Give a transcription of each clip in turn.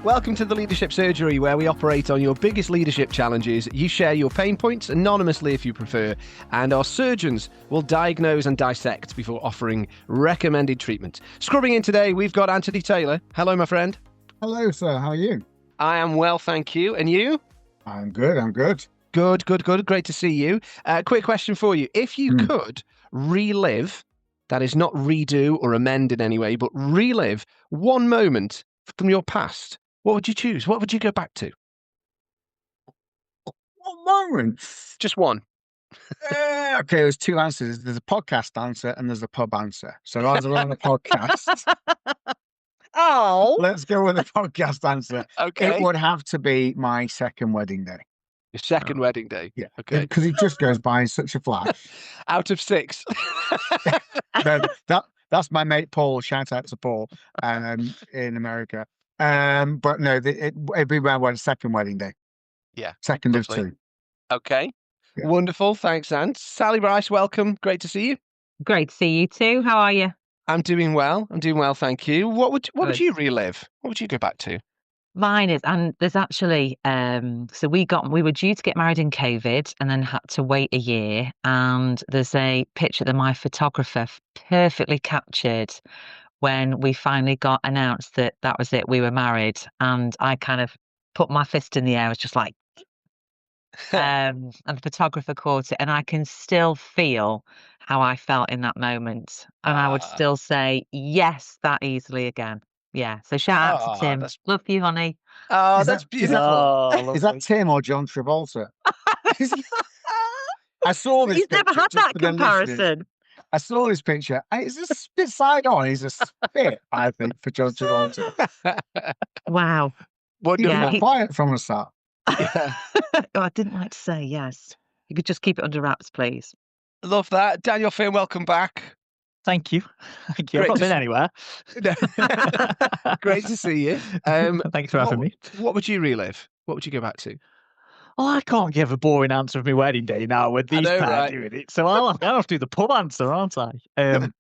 Welcome to the Leadership Surgery, where we operate on your biggest leadership challenges. You share your pain points anonymously if you prefer, and our surgeons will diagnose and dissect before offering recommended treatment. Scrubbing in today, we've got Anthony Taylor. Hello, my friend. Hello, sir. How are you? I am well, thank you. And you? I'm good. Good. Great to see you. Quick question for you. If you could relive, that is not redo or amend in any way, but relive one moment from your past, what would you choose? What would you go back to? One moment. Just one. Okay, there's two answers. There's a podcast answer and there's a pub answer. So as we're on the podcast, let's go with the podcast answer. Okay. It would have to be my second wedding day. Your second wedding day? Yeah. Okay. Because it just goes by in such a flash. Out of 6. No, that's my mate Paul. Shout out to Paul in America. But no, it'd be my second wedding day. Yeah. Second lovely. of 2. Okay. Yeah. Wonderful. Thanks, Ant. Sally Bryce, welcome. Great to see you. Great to see you too. How are you? I'm doing well. Thank you. What would you relive? What would you go back to? Mine is, and there's actually, so we were due to get married in COVID and then had to wait a year. And there's a picture that my photographer perfectly captured when we finally got announced that was it, we were married. And I kind of put my fist in the air. I was just like, and the photographer caught it. And I can still feel how I felt in that moment. And I would still say, yes, that easily again. Yeah, so shout out to Tim. Love you, honey. Oh, that's beautiful. Is that Tim or John Travolta? I saw this. He's never had that comparison. I saw this picture. It's a spit side on. He's a spit, I think, for John Travolta. Wow. Wonderful. Quiet from the start. Yeah. Oh, I didn't like to say yes. You could just keep it under wraps, please. Love that. Daniel Finn, welcome back. Thank you. I've not been anywhere. Great to see you. Thanks for having me. What would you relive? What would you go back to? Oh, I can't give a boring answer of my wedding day now with these pair doing it. So I'll have to do the pub answer, aren't I?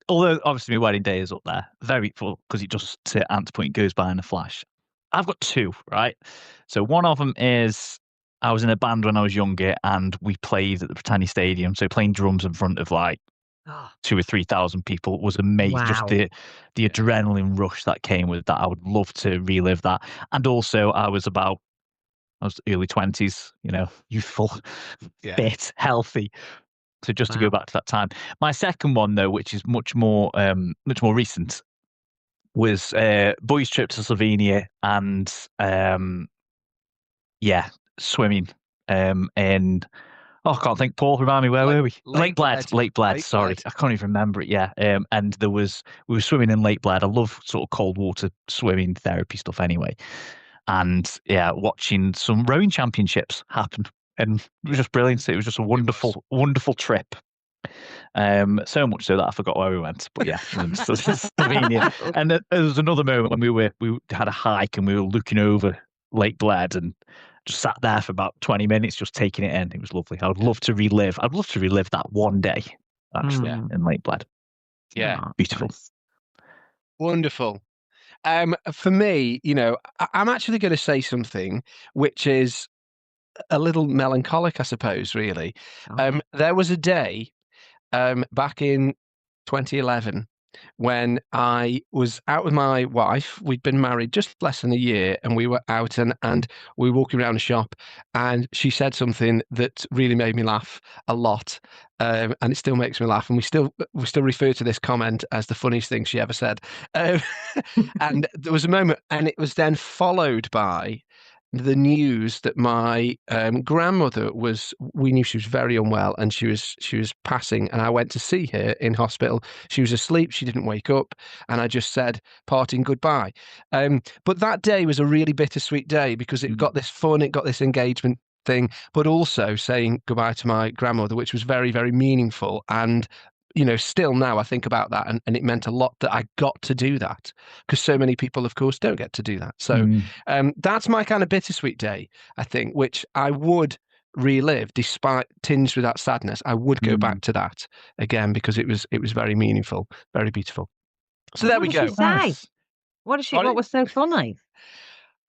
Although obviously my wedding day is up there, very full, because it just, to Ant's point, goes by in a flash. I've got 2, right? So one of them is I was in a band when I was younger and we played at the Britannia Stadium. So playing drums in front of like 2,000 or 3,000 people was amazing. Wow. Just the adrenaline rush that came with that. I would love to relive that. And also I was early 20s, youthful, fit, healthy. So just to go back to that time. My second one though, which is much more recent, was boys' trip to Slovenia and swimming in. Oh, I can't think. Paul, remind me, where were we? Lake Bled. Sorry, I can't even remember it. Yeah, and we were swimming in Lake Bled. I love sort of cold water swimming therapy stuff anye. And watching some rowing championships happen, and it was just brilliant. It was just a wonderful trip. So much so that I forgot where we went. But yeah, Slovenia. And there was another moment when we had a hike and we were looking over Lake Bled and just sat there for about 20 minutes, just taking it in. It was lovely. I'd love to relive that one day, actually, in Lake Bled. Yeah. Beautiful. Nice. Wonderful. For me, I'm actually going to say something which is a little melancholic, I suppose, really. There was a day back in 2011 when I was out with my wife. We'd been married just less than a year, and we were out and we were walking around a shop, and she said something that really made me laugh a lot, and it still makes me laugh, and we still refer to this comment as the funniest thing she ever said. And there was a moment, and it was then followed by the news that my grandmother we knew she was very unwell and she was passing, and I went to see her in hospital. She was asleep, she didn't wake up, and I just said parting goodbye. But that day was a really bittersweet day because it got this fun, it got this engagement thing, but also saying goodbye to my grandmother, which was very, very meaningful. And still now I think about that, and it meant a lot that I got to do that, because so many people, of course, don't get to do that. So that's my kind of bittersweet day, I think, which I would relive, despite tinged with that sadness. I would go back to that again because it was very meaningful, very beautiful. So there we go. What did she say? What was so funny?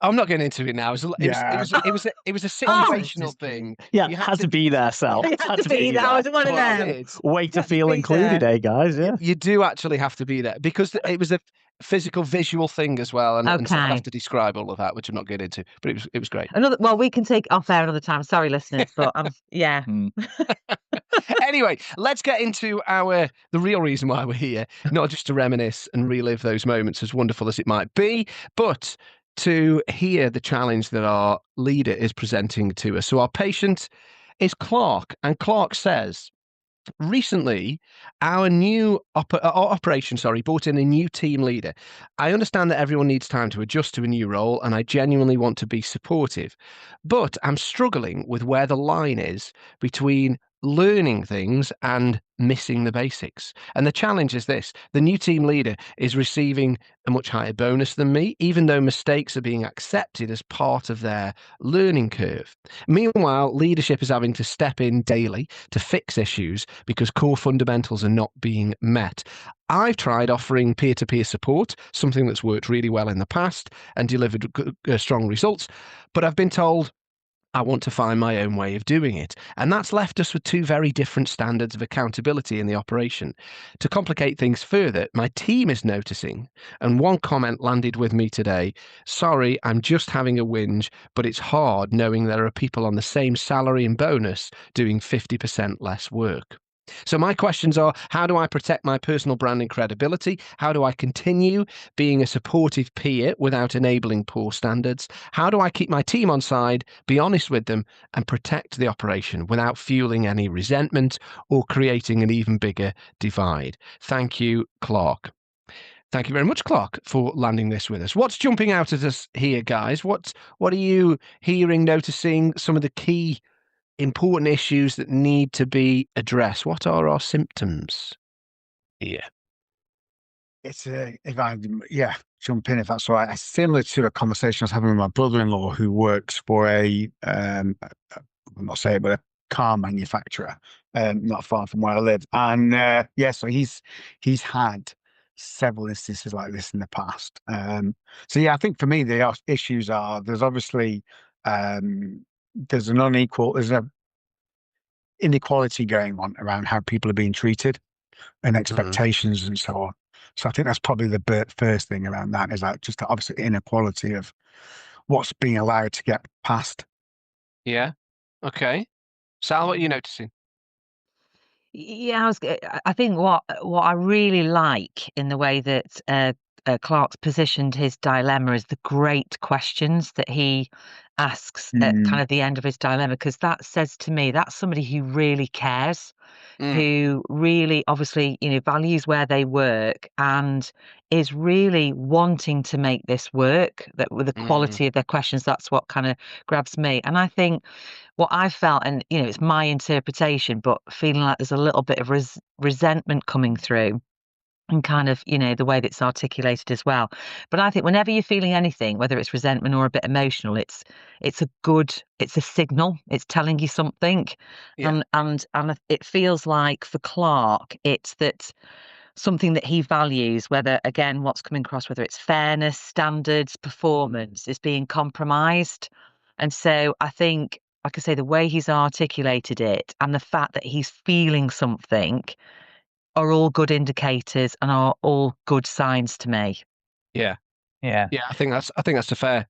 I'm not getting into it now. It was a situational thing. Yeah, You had to be there, Sal. You had to be there. I was one of Well, them. it's- Way to Had to feel be included, there. guys? Yeah. You do actually have to be there because it was a physical, visual thing as well, and so I'd Okay. have to describe all of that, which I'm not getting into. But it was great. Well, we can take off air another time. Sorry, listeners, but yeah. Anyway, let's get into the real reason why we're here, not just to reminisce and relive those moments, as wonderful as it might be, but to hear the challenge that our leader is presenting to us. So our patient is Clark, and Clark says, recently, our new operation, brought in a new team leader. I understand that everyone needs time to adjust to a new role, and I genuinely want to be supportive. But I'm struggling with where the line is between learning things and missing the basics. And the challenge is this: the new team leader is receiving a much higher bonus than me, even though mistakes are being accepted as part of their learning curve. Meanwhile, leadership is having to step in daily to fix issues because core fundamentals are not being met. I've tried offering peer-to-peer support, something that's worked really well in the past and delivered strong results, but I've been told I want to find my own way of doing it. And that's left us with two very different standards of accountability in the operation. To complicate things further, my team is noticing, and one comment landed with me today: sorry, I'm just having a whinge, but it's hard knowing there are people on the same salary and bonus doing 50% less work. So my questions are, how do I protect my personal brand and credibility? How do I continue being a supportive peer without enabling poor standards? How do I keep my team on side, be honest with them, and protect the operation without fueling any resentment or creating an even bigger divide? Thank you, Clark. Thank you very much, Clark, for landing this with us. What's jumping out at us here, guys? What are you hearing, noticing, some of the key important issues that need to be addressed? What are our symptoms here? It's jump in if that's all right. It's similar to a conversation I was having with my brother-in-law who works for I'm not saying, but a car manufacturer, not far from where I live. And so he's had several instances like this in the past. I think for me the issues are there's obviously there's an inequality going on around how people are being treated and expectations and so on. So I think that's probably the first thing around that is that just obviously inequality of what's being allowed to get past. Yeah. Okay. Sal, what are you noticing? Yeah, I think what I really like in the way that Clark's positioned his dilemma is the great questions that he asks at kind of the end of his dilemma, because that says to me that's somebody who really cares, who really obviously values where they work and is really wanting to make this work. That with the quality of their questions, that's what kind of grabs me. And I think what I felt, and it's my interpretation, but feeling like there's a little bit of resentment coming through, and kind of the way that it's articulated as well. But I think whenever you're feeling anything, whether it's resentment or a bit emotional, it's a signal. It's telling you something. Yeah. And it feels like for Clark, it's that something that he values, whether again what's coming across, whether it's fairness, standards, performance, is being compromised. And so I think, like I say, the way he's articulated it and the fact that he's feeling something are all good indicators and are all good signs to me. Yeah. Yeah. I think that's a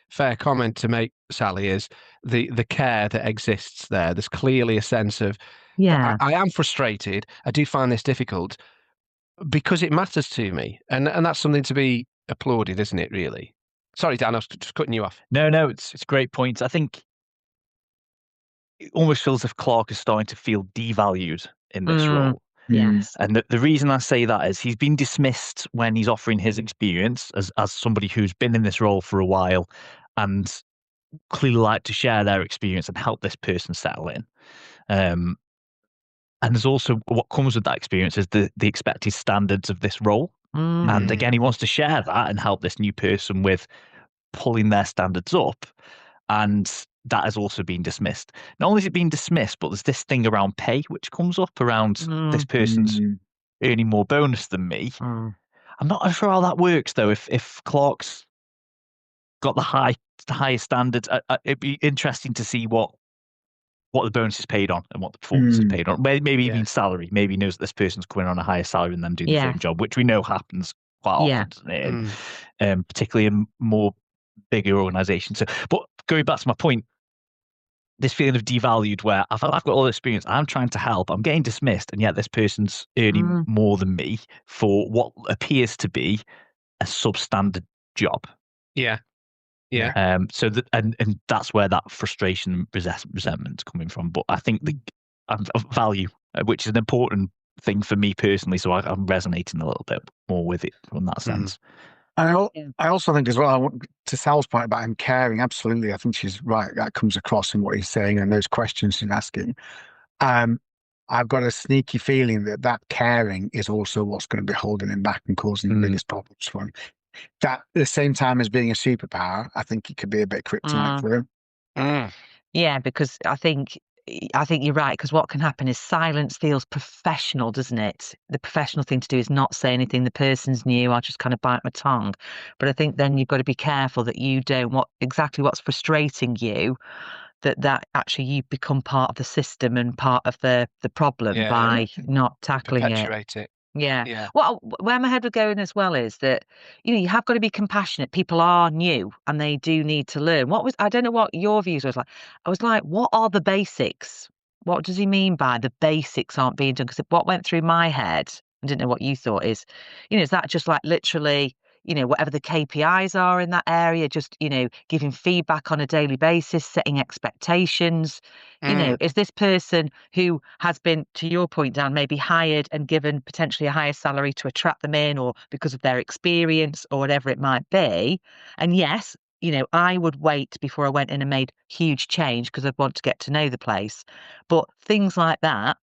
fair comment to make, Sally, is the care that exists there. There's clearly a sense of I am frustrated. I do find this difficult because it matters to me. And that's something to be applauded, isn't it, really? Sorry, Dan, I was just cutting you off. No, it's a great point. I think it almost feels as if Clark is starting to feel devalued in this role. Yes. And the reason I say that is he's been dismissed when he's offering his experience as somebody who's been in this role for a while and clearly like to share their experience and help this person settle in. And there's also what comes with that experience is the expected standards of this role. And again, he wants to share that and help this new person with pulling their standards up. And that has also been dismissed. Not only is it being dismissed, but there's this thing around pay, which comes up around this person's earning more bonus than me. I'm not sure how that works, though. If Clark's got the high higher standards. It'd be interesting to see what the bonus is paid on and what the performance is paid on. Maybe even salary. Maybe he knows that this person's coming on a higher salary than them doing the same job, which we know happens quite often, doesn't it? And, particularly in more bigger organisations. So, but going back to my point, this feeling of devalued where I've got all the experience, I'm trying to help, I'm getting dismissed, and yet this person's earning more than me for what appears to be a substandard job. Yeah. So that and that's where that frustration and resentment's coming from. But I think the value, which is an important thing for me personally, so I'm resonating a little bit more with it from that sense. I also think as well, to Sal's point about him caring, absolutely, I think she's right. That comes across in what he's saying and those questions he's asking. I've got a sneaky feeling that caring is also what's going to be holding him back and causing the biggest problems for him. That at the same time as being a superpower, I think it could be a bit kryptonite for him. Yeah, because I think you're right, because what can happen is silence feels professional, doesn't it? The professional thing to do is not say anything. The person's new, I'll just kind of bite my tongue. But I think then you've got to be careful that you don't what's frustrating you, that actually you become part of the system and part of the problem by not tackling it. Yeah. Well, where my head was going as well is that, you have got to be compassionate. People are new and they do need to learn. I don't know what your views was like. I was like, what are the basics? What does he mean by the basics aren't being done? Because what went through my head, I didn't know what you thought is that just like literally, whatever the KPIs are in that area, just, giving feedback on a daily basis, setting expectations. Is this person who has been, to your point, Dan, maybe hired and given potentially a higher salary to attract them in, or because of their experience or whatever it might be? And yes, I would wait before I went in and made huge change because I'd want to get to know the place. But things like that,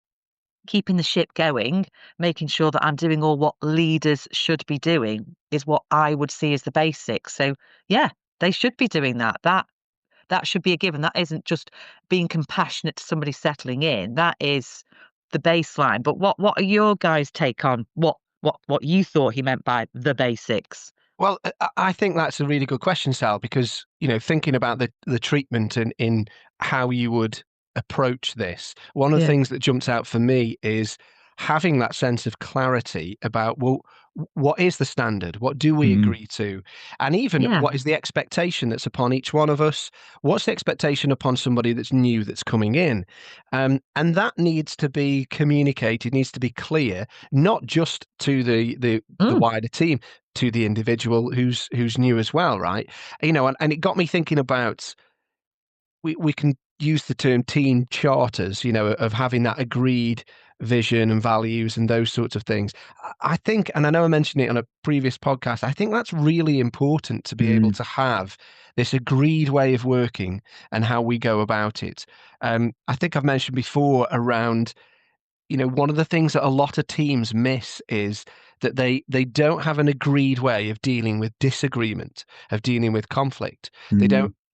keeping the ship going, making sure that I'm doing all what leaders should be doing is what I would see as the basics. So yeah, they should be doing that. That should be a given. That isn't just being compassionate to somebody settling in. That is the baseline. But what are your guys' take on what you thought he meant by the basics? Well, I think that's a really good question, Sal, because thinking about the treatment and in how you would approach this, one of the things that jumps out for me is having that sense of clarity about, well, what is the standard? What do we agree to? And even what is the expectation that's upon each one of us? What's the expectation upon somebody that's new, that's coming in? And that needs to be communicated, needs to be clear, not just to the wider team, to the individual who's new as well, right? And it got me thinking about, we can use the term team charters, of having that agreed vision and values and those sorts of things. I think, and I know I mentioned it on a previous podcast, I think that's really important to be able to have this agreed way of working and how we go about it. I think I've mentioned before around, one of the things that a lot of teams miss is that they don't have an agreed way of dealing with disagreement, of dealing with conflict.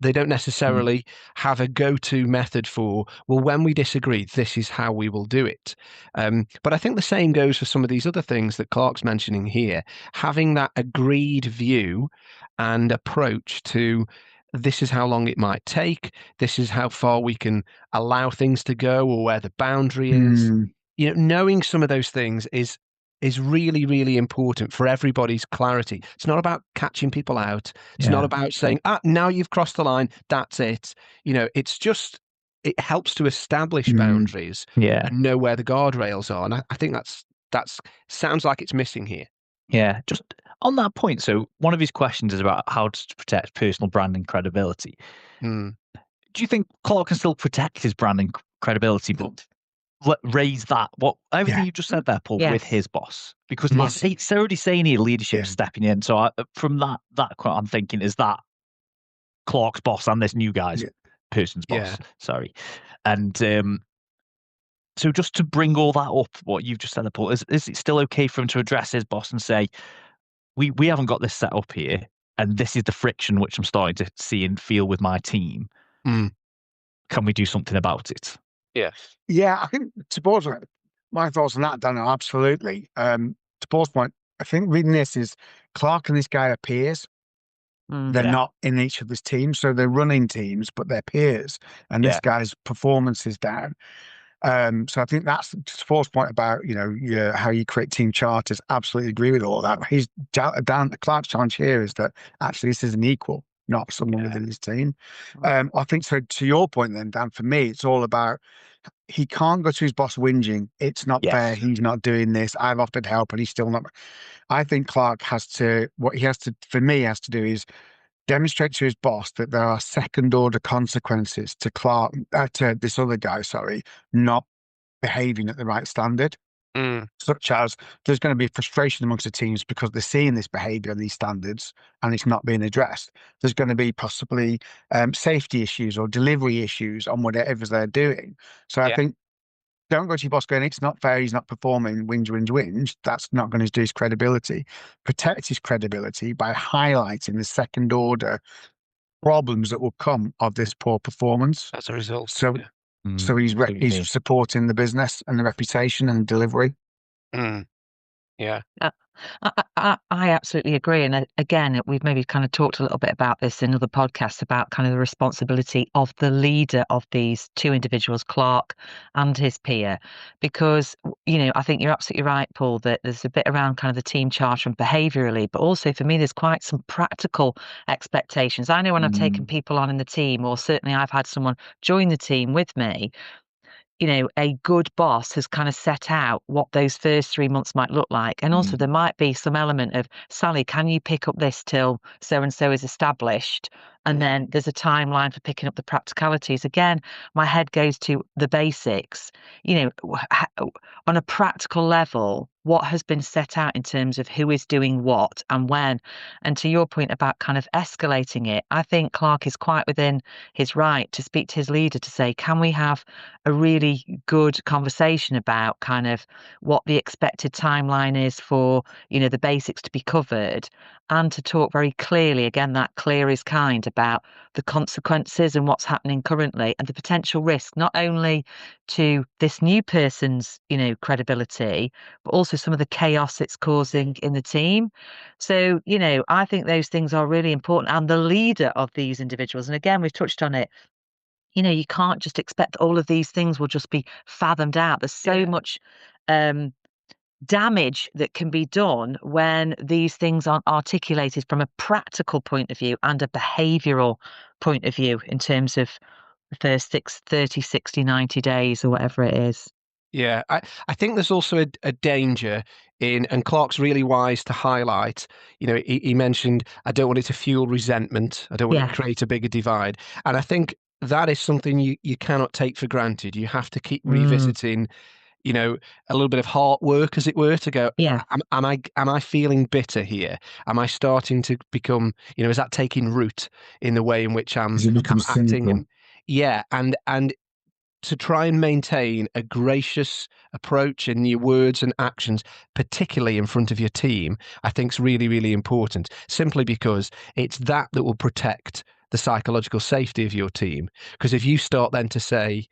They don't necessarily have a go-to method for, well, when we disagree, this is how we will do it. But I think the same goes for some of these other things that Clark's mentioning here, having that agreed view and approach to, this is how long it might take, this is how far we can allow things to go, or where the boundary is. Knowing some of those things is really, really important for everybody's clarity. It's not about catching people out. It's not about saying, now you've crossed the line, that's it. It's just, it helps to establish boundaries and know where the guardrails are. And I think that's sounds like it's missing here. Yeah, just on that point. So one of his questions is about how to protect personal brand and credibility. Do you think Clark can still protect his brand and credibility, but raise that everything you just said there, Paul, with his boss? Because it's already saying here leadership stepping in. So from that quote, I'm thinking, is that Clark's boss and this new guy's person's boss? Sorry. And so just to bring all that up, what you've just said there, Paul, is it still okay for him to address his boss and say, we haven't got this set up here, and this is the friction which I'm starting to see and feel with my team. Can we do something about it? Yeah, I think to Paul's point, my thoughts on that, Daniel, absolutely. To Paul's point, I think reading this is Clark and this guy are peers. They're not in each other's teams, so they're running teams, but they're peers. And this guy's performance is down. So I think that's just Paul's point about how you create team charters. Absolutely agree with all that. He's down. Clark's challenge here is that actually this is an equal, not someone within his team. I think so. To your point, then, Dan, for me, it's all about he can't go to his boss whinging. It's not fair. He's not doing this. I've offered help, and he's still not. I think Clark has to. What he has to, for me, has to do is demonstrate to his boss that there are second order consequences to Clark, to this other guy, not behaving at the right standard. Such as there's going to be frustration amongst the teams because they're seeing this behavior and these standards and it's not being addressed. There's going to be possibly safety issues or delivery issues on whatever they're doing. So I think don't go to your boss going, it's not fair, he's not performing, whinge. That's not going to do his credibility. Protect his credibility by highlighting the second order problems that will come of this poor performance. As a result. So he's supporting the business and the reputation and delivery. Yeah. I absolutely agree. And again, we've maybe kind of talked a little bit about this in other podcasts about kind of the responsibility of the leader of these two individuals, Clark and his peer, because, I think you're absolutely right, Paul, that there's a bit around kind of the team charter and behaviourally, but also for me, there's quite some practical expectations. I know when I've taken people on in the team, or certainly I've had someone join the team with me, a good boss has kind of set out what those first 3 months might look like. And also there might be some element of, Sally, can you pick up this till so-and-so is established? And then there's a timeline for picking up the practicalities. Again, my head goes to the basics, on a practical level, what has been set out in terms of who is doing what and when. And to your point about kind of escalating it, I think Clark is quite within his right to speak to his leader to say, can we have a really good conversation about kind of what the expected timeline is for, the basics to be covered, and to talk very clearly, again, that clear is kind, about the consequences and what's happening currently and the potential risk, not only to this new person's, credibility, but also some of the chaos it's causing in the team. So, I think those things are really important. And the leader of these individuals, and again, we've touched on it, you can't just expect all of these things will just be fathomed out. There's so much damage that can be done when these things aren't articulated from a practical point of view and a behavioural point of view in terms of the first 30, 60, 90 days or whatever it is. Yeah, I think there's also a danger in, and Clark's really wise to highlight, he mentioned, I don't want it to fuel resentment. I don't want it to create a bigger divide. And I think that is something you cannot take for granted. You have to keep revisiting, a little bit of heart work, as it were, to go, am I feeling bitter here? Am I starting to become, is that taking root in the way in which I'm acting? And to try and maintain a gracious approach in your words and actions, particularly in front of your team, I think is really, really important, simply because it's that will protect the psychological safety of your team. Because if you start then to say,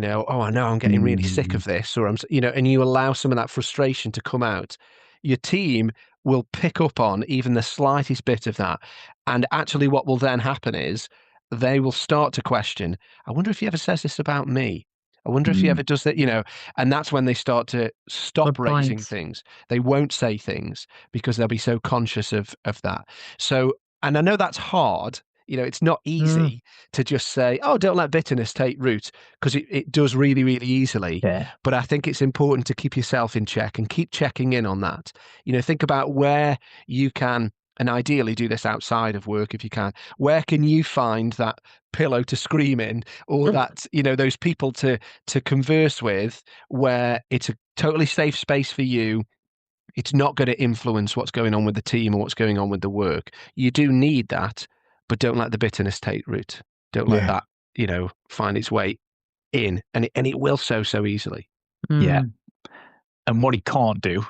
oh, I know I'm getting really sick of this, or and you allow some of that frustration to come out, your team will pick up on even the slightest bit of that. And actually what will then happen is they will start to question, I wonder if he ever says this about me. I wonder if he ever does that, and that's when they start to stop raising things. They won't say things because they'll be so conscious of that. So, and I know that's hard. It's not easy to just say, oh, don't let bitterness take root, because it does really, really easily. Yeah. But I think it's important to keep yourself in check and keep checking in on that. Think about where you can, and ideally do this outside of work if you can. Where can you find that pillow to scream in, or that, those people to converse with, where it's a totally safe space for you? It's not going to influence what's going on with the team or what's going on with the work. You do need that, but don't let the bitterness take root. Don't let that, find its way in, and it will so easily. Yeah. And what he can't do,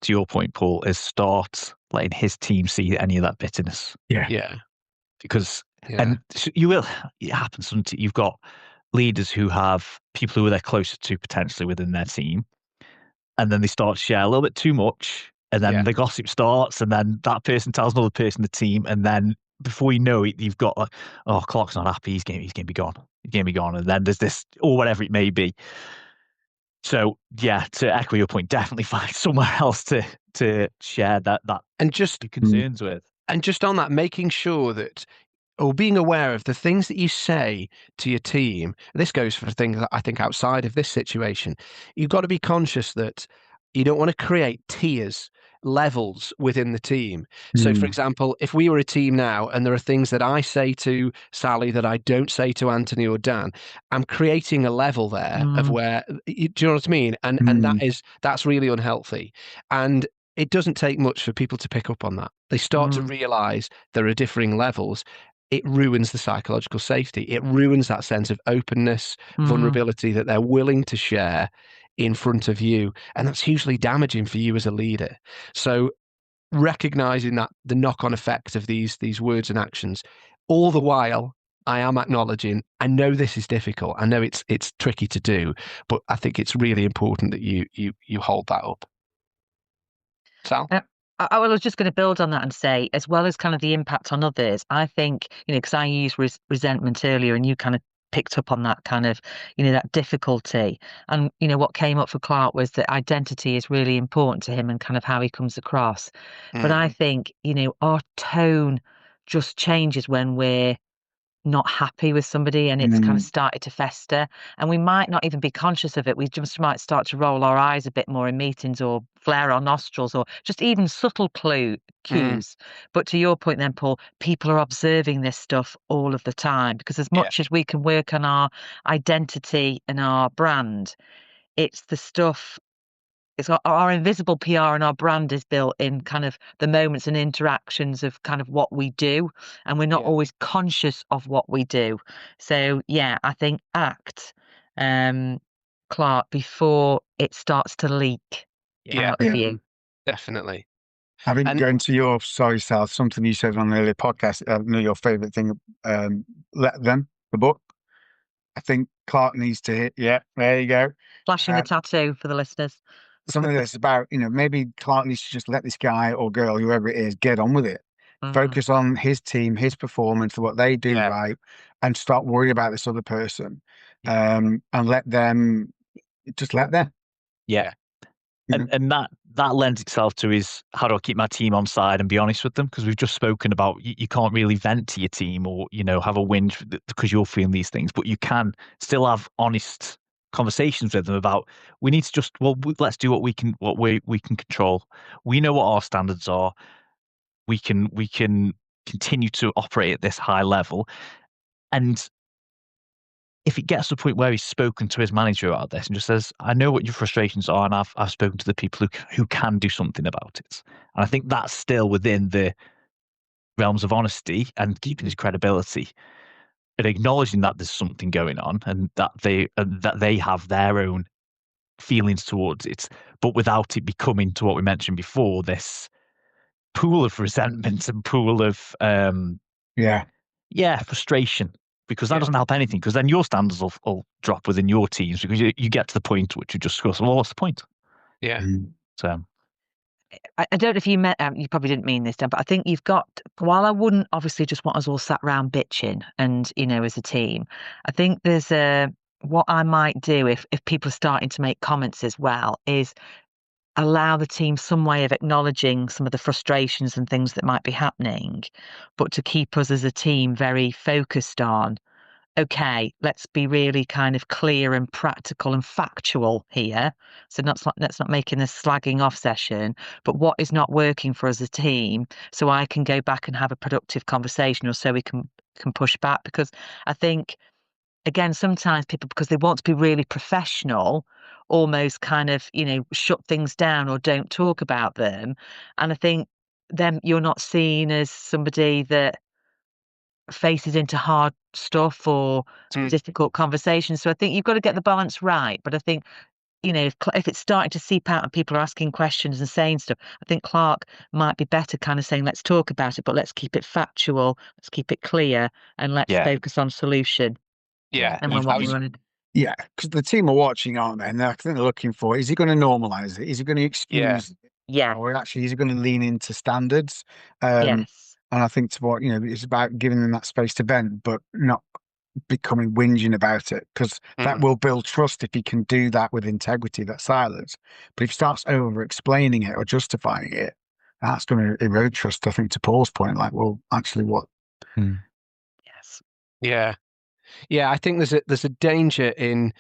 to your point, Paul, is start letting his team see any of that bitterness. Yeah. Because, and you will, it happens, doesn't it? You've got leaders who have people who they're closer to potentially within their team, and then they start to share a little bit too much, and then the gossip starts, and then that person tells another person in the team, and then before you know it, you've got like, oh, Clark's not happy. He's going to be gone. He's going to be gone. And then there's this, or whatever it may be. So yeah, to echo your point, definitely find somewhere else to share that and just concerns with. And just on that, making sure that, or being aware of the things that you say to your team. This goes for things that I think outside of this situation. You've got to be conscious that you don't want to create tiers, levels within the team. So, for example, if we were a team now and there are things that I say to Sally that I don't say to Anthony or Dan, I'm creating a level there of where, do you know what I mean? And that's really unhealthy. And it doesn't take much for people to pick up on that. They start to realize there are differing levels. It ruins the psychological safety. It ruins that sense of openness, vulnerability that they're willing to share in front of you. And that's hugely damaging for you as a leader. So recognizing that the knock-on effect of these words and actions, all the while I am acknowledging, I know this is difficult. I know it's tricky to do, but I think it's really important that you hold that up. Sal? I was just going to build on that and say, as well as kind of the impact on others, I think, because I used resentment earlier and you kind of picked up on that kind of, that difficulty. And, what came up for Clark was that identity is really important to him and kind of how he comes across. But I think, our tone just changes when we're not happy with somebody and it's kind of started to fester, and we might not even be conscious of it. We just might start to roll our eyes a bit more in meetings or flare our nostrils or just even subtle cues. But to your point then, Paul, people are observing this stuff all of the time, because as much as we can work on our identity and our brand, it's the stuff. It's our invisible PR and our brand is built in kind of the moments and interactions of kind of what we do. And we're not always conscious of what we do. So, yeah, I think act, Clark, before it starts to leak out of you. Definitely. I think going to your, sorry, Sal, something you said on the earlier podcast, I know your favourite thing, Let Them, the book. I think Clark needs to hit, there you go. Flashing a tattoo for the listeners. Something that's about, maybe Clark needs to just let this guy or girl, whoever it is, get on with it. Focus on his team, his performance, what they do right, and stop worrying about this other person. And let them. Yeah. And that lends itself to is, how do I keep my team on side and be honest with them? Because we've just spoken about you can't really vent to your team or, have a whinge because you're feeling these things, but you can still have honest conversations with them about, we need to just, let's do what we can control. We know what our standards are. We can continue to operate at this high level. And if it gets to the point where he's spoken to his manager about this and just says, I know what your frustrations are, and I've spoken to the people who can do something about it. And I think that's still within the realms of honesty and keeping his credibility and acknowledging that there's something going on and that they have their own feelings towards it, but without it becoming, to what we mentioned before, this pool of resentment and pool of frustration, because that doesn't help anything, because then your standards will drop within your teams, because you get to the point which you just discussed, well, what's the point? So I don't know if you met, you probably didn't mean this, Dan, but I think you've got, while I wouldn't obviously just want us all sat around bitching and, as a team, I think there's what I might do if people are starting to make comments as well is allow the team some way of acknowledging some of the frustrations and things that might be happening, but to keep us as a team very focused on, okay, let's be really kind of clear and practical and factual here. So let's not making this slagging off session, but what is not working for us as a team, so I can go back and have a productive conversation, or so we can push back. Because I think, again, sometimes people, because they want to be really professional, almost kind of, shut things down or don't talk about them. And I think then you're not seen as somebody that faces into hard stuff or difficult conversations. So I think you've got to get the balance right. But I think, if it's starting to seep out and people are asking questions and saying stuff, I think Clark might be better kind of saying, let's talk about it, but let's keep it factual, let's keep it clear, and let's focus on solution. And because the team are watching, aren't they? And I think they're looking for, is he going to normalize it? Is he going to excuse it? Yeah. Or actually, is he going to lean into standards? Yes. And I think to what, it's about giving them that space to vent, but not becoming whinging about it, because that will build trust if he can do that with integrity, that silence. But if he starts over explaining it or justifying it, that's going to erode trust. I think to Paul's point, like, well, actually, what? Yes. Yeah. I think there's a danger in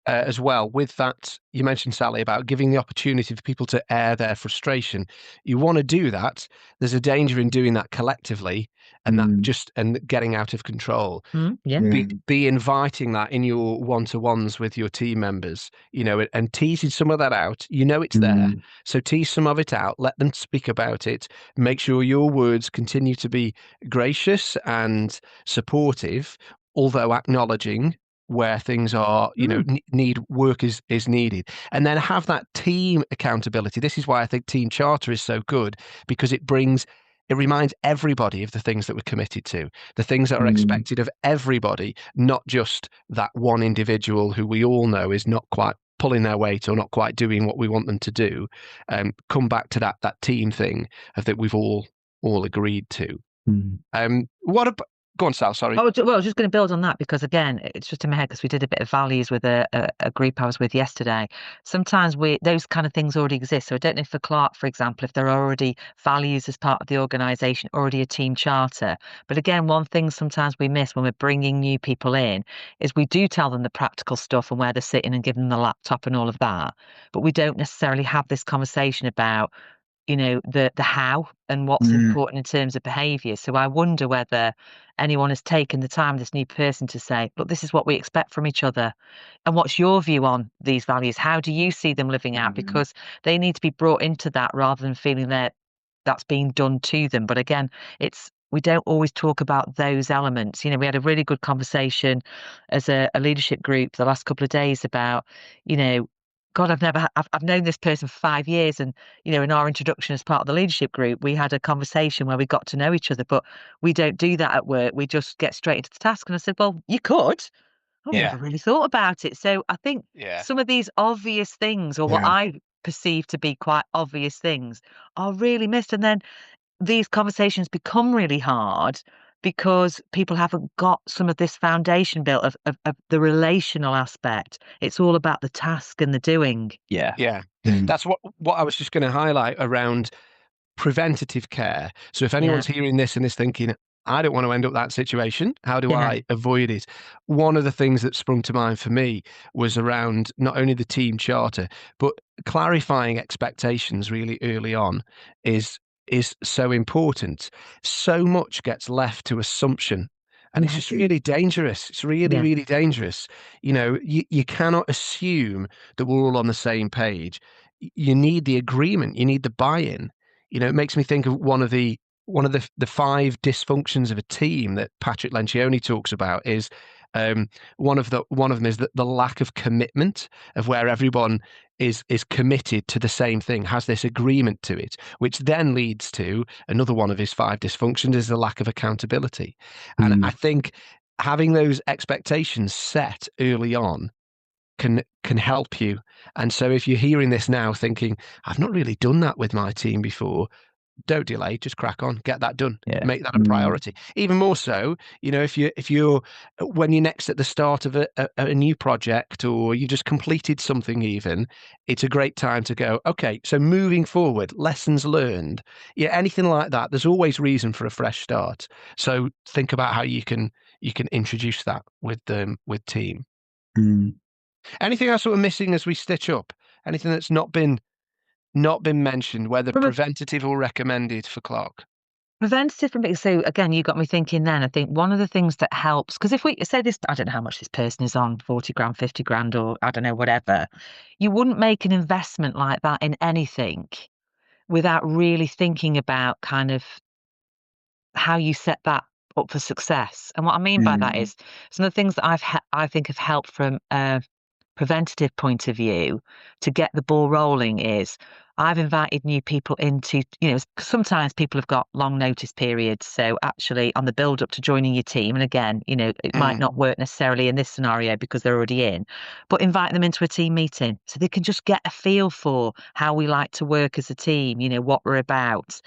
as well with that. You mentioned, Sally, about giving the opportunity for people to air their frustration. You want to do that. There's a danger in doing that collectively, and and getting out of control. Yeah. Be inviting that in your one-to-ones with your team members, and teasing some of that out. It's there, so tease some of it out. Let them speak about it. Make sure your words continue to be gracious and supportive, although acknowledging where things are, need work is needed, and then have that team accountability. This is why I think team charter is so good, because it reminds everybody of the things that we're committed to, the things that are expected of everybody, not just that one individual who we all know is not quite pulling their weight or not quite doing what we want them to do. Come back to that team thing that we've all agreed to. What about Go on, Sal, sorry. I was just going to build on that, because again, it's just in my head, because we did a bit of values with a group I was with yesterday. Sometimes those kind of things already exist. So I don't know for Clark, for example, if there are already values as part of the organisation, already a team charter. But again, one thing sometimes we miss when we're bringing new people in is we do tell them the practical stuff and where they're sitting and give them the laptop and all of that. But we don't necessarily have this conversation about the how and what's important in terms of behaviour. So I wonder whether anyone has taken the time, this new person, to say, look, this is what we expect from each other, and what's your view on these values? How do you see them living out? Because they need to be brought into that, rather than feeling that that's being done to them. But again, we don't always talk about those elements. We had a really good conversation as a leadership group the last couple of days about, God, I've known this person for 5 years. And, in our introduction as part of the leadership group, we had a conversation where we got to know each other, but we don't do that at work. We just get straight into the task. And I said, well, you could. I've never really thought about it. So I think some of these obvious things, or what I perceive to be quite obvious things, are really missed. And then these conversations become really hard because people haven't got some of this foundation built of the relational aspect. It's all about the task and the doing. Yeah. That's what I was just going to highlight around preventative care. So if anyone's hearing this and is thinking, I don't want to end up that situation, how do I avoid it? One of the things that sprung to mind for me was around not only the team charter, but clarifying expectations really early on is so important. So much gets left to assumption, and it's just really dangerous. It's really, really dangerous. You cannot assume that we're all on the same page. You need the agreement. You need the buy-in. It makes me think of one of the 5 dysfunctions of a team that Patrick Lencioni talks about is one of them is the lack of commitment, of where everyone is committed to the same thing, has this agreement to it, which then leads to another one of his 5 dysfunctions is the lack of accountability. And I think having those expectations set early on can help you. And so if you're hearing this now thinking, I've not really done that with my team before, don't delay, just crack on, get that done, make that a priority. Even more so, if you're when you're next at the start of a new project, or you just completed something even, it's a great time to go, okay, so moving forward, lessons learned, anything like that, there's always reason for a fresh start. So think about how you can introduce that with team. Anything else that we're missing as we stitch up? Anything that's not been mentioned, whether preventative or recommended for Clark? Preventative from being, so again, you got me thinking then. I think one of the things that helps, because if we say this, I don't know how much this person is on, 40 grand, 50 grand, or I don't know, whatever, you wouldn't make an investment like that in anything without really thinking about kind of how you set that up for success. And what I mean by that is some of the things that I think have helped from a preventative point of view to get the ball rolling is I've invited new people into, sometimes people have got long notice periods. So actually on the build up to joining your team, and again, it might not work necessarily in this scenario because they're already in, but invite them into a team meeting so they can just get a feel for how we like to work as a team, what we're about.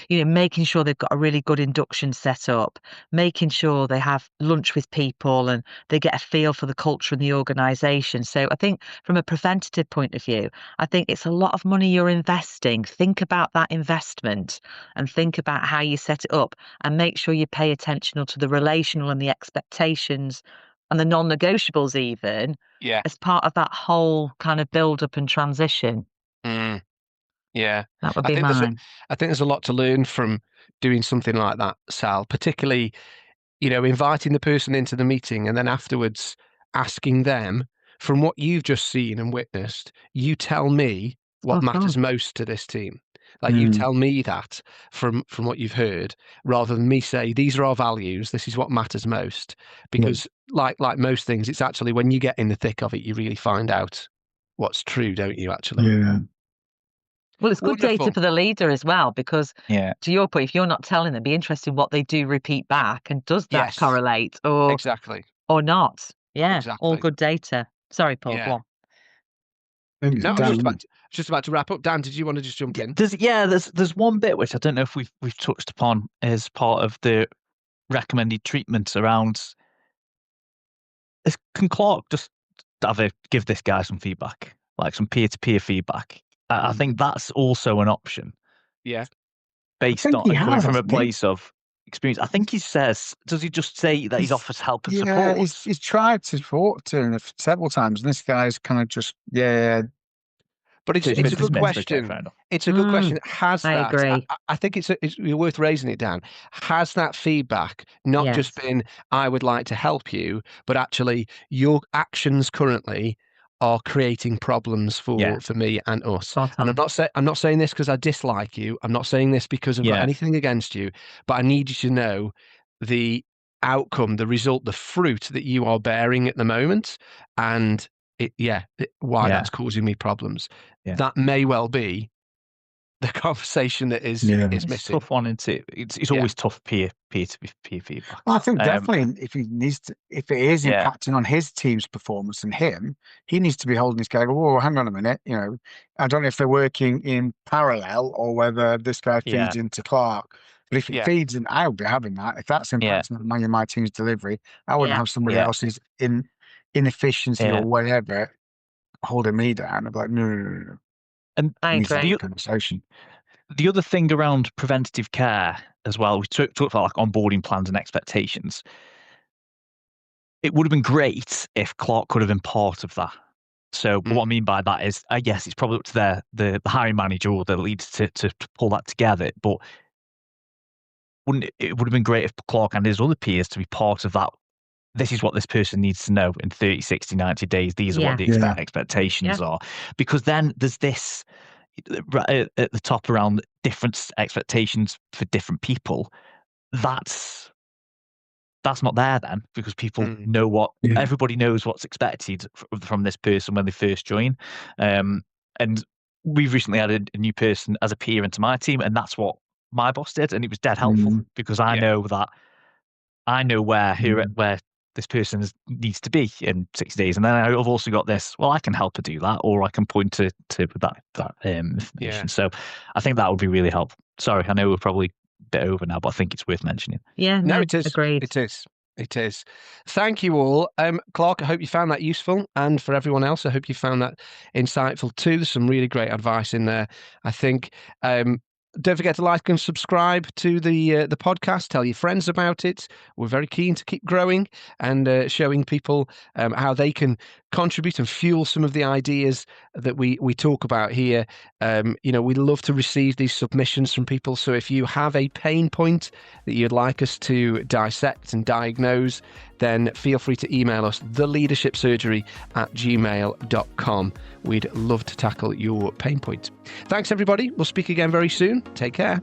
Making sure they've got a really good induction set up, making sure they have lunch with people and they get a feel for the culture and the organisation. So I think from a preventative point of view, I think it's a lot of money you're investing. Think about that investment and think about how you set it up and make sure you pay attention to the relational and the expectations and the non-negotiables even as part of that whole kind of build up and transition. Yeah, that would I be think mine. I think there's a lot to learn from doing something like that, Sal, particularly, inviting the person into the meeting and then afterwards asking them, from what you've just seen and witnessed, you tell me what matters most to this team. Like you tell me that from what you've heard, rather than me say, these are our values, this is what matters most. Because like most things, it's actually when you get in the thick of it, you really find out what's true, don't you, actually? Yeah. Well, it's good data Wonderful. for the leader as well, because to your point, if you're not telling them, be interested in what they do repeat back, and does that Yes, correlate or exactly. not? Yeah, all Exactly. good data. Sorry, Paul, Yeah. go on. I think it's No, I was Dan. just about to wrap up. Dan, did you want to just jump in? There's one bit which I don't know if we've touched upon as part of the recommended treatment around. Can Clark just give this guy some feedback, like some peer-to-peer feedback? I think that's also an option. Yeah. Based on coming from a place of experience. I think he says, does he just say that he's offers help and support? He's tried to talk to him several times, and this guy's kind of just But it's a good question. Okay, it's a good question. Has I that? agree. I think it's worth raising it, Dan. Has that feedback not just been, I would like to help you, but actually your actions currently are creating problems for me and us. And I'm not saying this because I dislike you. I'm not saying this because I've got anything against you, but I need you to know the outcome, the result, the fruit that you are bearing at the moment, and why that's causing me problems. That may well be the conversation that is it's missing. Tough one, isn't it? It's always tough peer feedback. Well, I think definitely if it is impacting on his team's performance and him, he needs to be holding his guy. Whoa, hang on a minute. I don't know if they're working in parallel or whether this guy feeds into Clark. But if it feeds in, I would be having that. If that's impacting on my team's delivery, I wouldn't have somebody else's inefficiency or whatever holding me down. I'd be like, no. And I agree. Conversation. The other thing around preventative care as well, we talked about like onboarding plans and expectations. It would have been great if Clark could have been part of that. So what I mean by that is, I guess it's probably up to the hiring manager or the lead to pull that together. But it would have been great if Clark and his other peers to be part of that. This is what this person needs to know in 30, 60, 90 days. These are what the expectations are. Because then there's this right at the top around different expectations for different people. That's not there then, because people know what everybody knows what's expected from this person when they first join. And we've recently added a new person as a peer into my team, and that's what my boss did, and it was dead helpful because I know where this person needs to be in 60 days. And then I've also got this, well, I can help her do that, or I can point to that information. So I think that would be really helpful. Sorry, I know we're probably a bit over now, but I think it's worth mentioning. Yeah, no, it is. Agreed. It is. Thank you all. Clark, I hope you found that useful. And for everyone else, I hope you found that insightful too. There's some really great advice in there, I think. Don't forget to like and subscribe to the podcast. Tell your friends about it. We're very keen to keep growing and showing people how they can contribute and fuel some of the ideas that we talk about here. We love to receive these submissions from people. So if you have a pain point that you'd like us to dissect and diagnose, then feel free to email us, theleadershipsurgery@gmail.com. We'd love to tackle your pain point. Thanks, everybody. We'll speak again very soon. Take care.